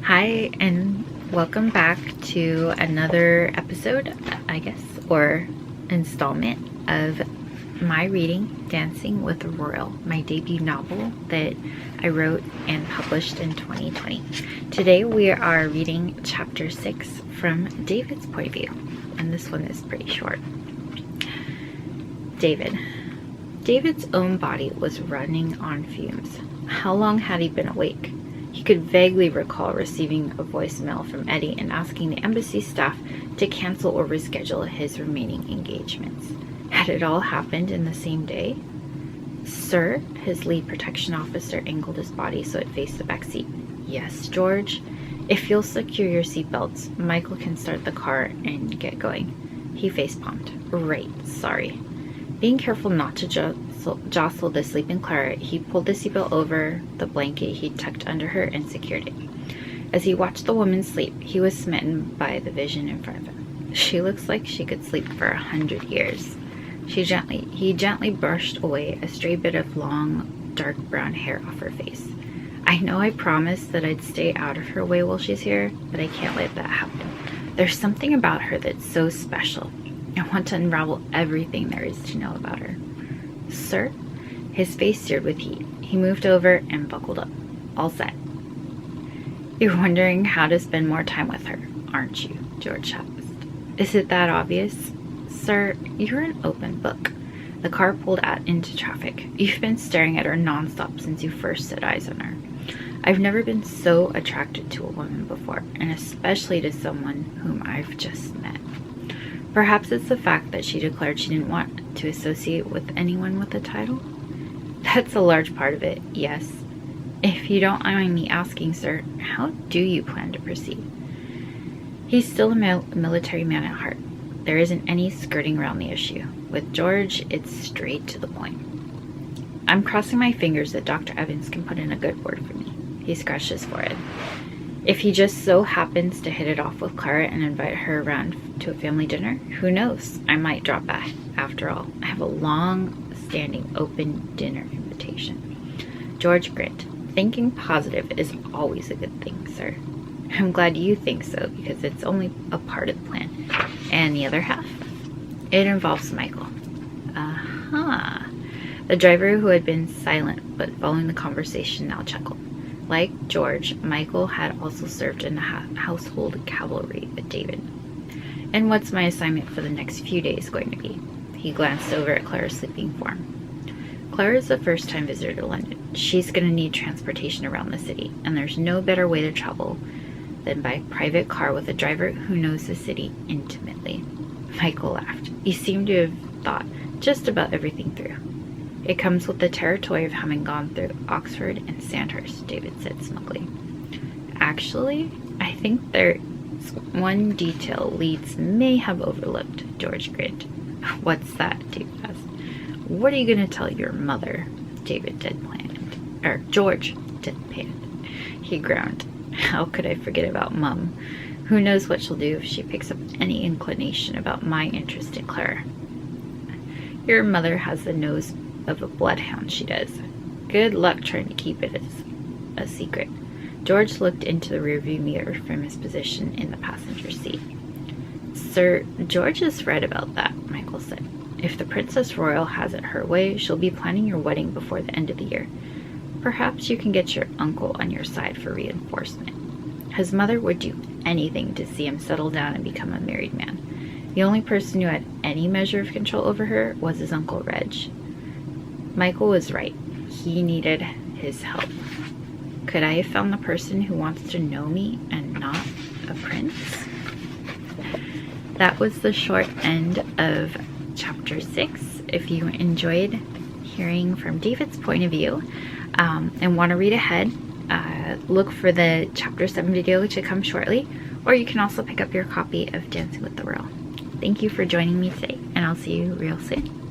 Hi, and welcome back to another episode, I guess, or installment of my reading, Dancing with the Royal, my debut novel that I wrote and published in 2020. Today we are reading chapter 6 from David's point of view, and this one is pretty short. David's own body was running on fumes. How long had he been awake? He could vaguely recall receiving a voicemail from Eddie and asking the embassy staff to cancel or reschedule his remaining engagements. Had it all happened in the same day? Sir, his lead protection officer angled his body so it faced the back seat. Yes, George. If you'll secure your seatbelts, Michael can start the car and get going. He face-palmed. Right, sorry. Being careful not to jostle the sleeping Clara, he pulled the seatbelt over the blanket he'd tucked under her and secured it. As he watched the woman sleep, he was smitten by the vision in front of him. She looks like she could sleep for 100 years. He gently brushed away a stray bit of long, dark brown hair off her face. I know I promised that I'd stay out of her way while she's here, but I can't let that happen. There's something about her that's so special. I want to unravel everything there is to know about her. Sir? His face seared with heat. He moved over and buckled up. All set. You're wondering how to spend more time with her, aren't you? George asked. Is it that obvious? Sir, you're an open book. The car pulled out into traffic. You've been staring at her nonstop since you first set eyes on her. I've never been so attracted to a woman before, and especially to someone whom I've just met. Perhaps it's the fact that she declared she didn't want to associate with anyone with a title? That's a large part of it, yes. If you don't mind me asking, sir, how do you plan to proceed? He's still a military man at heart. There isn't any skirting around the issue. With George, it's straight to the point. I'm crossing my fingers that Dr. Evans can put in a good word for me. He scratched his forehead. If he just so happens to hit it off with Clara and invite her around to a family dinner, who knows? I might drop by. After all, I have a long-standing open dinner invitation. George grinned. Thinking positive is always a good thing, sir. I'm glad you think so, because it's only a part of the plan. And the other half? It involves Michael. Uh-huh. The driver, who had been silent but following the conversation, now chuckled. Like George, Michael had also served in the household cavalry with David. And what's my assignment for the next few days going to be? He glanced over at Clara's sleeping form. Clara is a first-time visitor to London. She's going to need transportation around the city, and there's no better way to travel than by private car with a driver who knows the city intimately. Michael laughed. He seemed to have thought just about everything through. It comes with the territory of having gone through Oxford and Sandhurst, David said smugly. Actually, I think there's one detail Leeds may have overlooked, George grinned. What's that? David asked. What are you going to tell your mother? George deadpanned. He groaned. How could I forget about Mum? Who knows what she'll do if she picks up any inclination about my interest in Clara. Your mother has the nose of a bloodhound, she does. Good luck trying to keep it as a secret. George looked into the rearview mirror from his position in the passenger seat. Sir, George is right about that, Michael said. If the Princess Royal has it her way, she'll be planning your wedding before the end of the year. Perhaps you can get your uncle on your side for reinforcement. His mother would do anything to see him settle down and become a married man. The only person who had any measure of control over her was his Uncle Reg. Michael was right. He needed his help. Could I have found the person who wants to know me and not a prince? That was the short end of chapter 6. If you enjoyed hearing from David's point of view and want to read ahead, look for the chapter 7 video to come shortly, or you can also pick up your copy of Dancing with the Royal. Thank you for joining me today, and I'll see you real soon.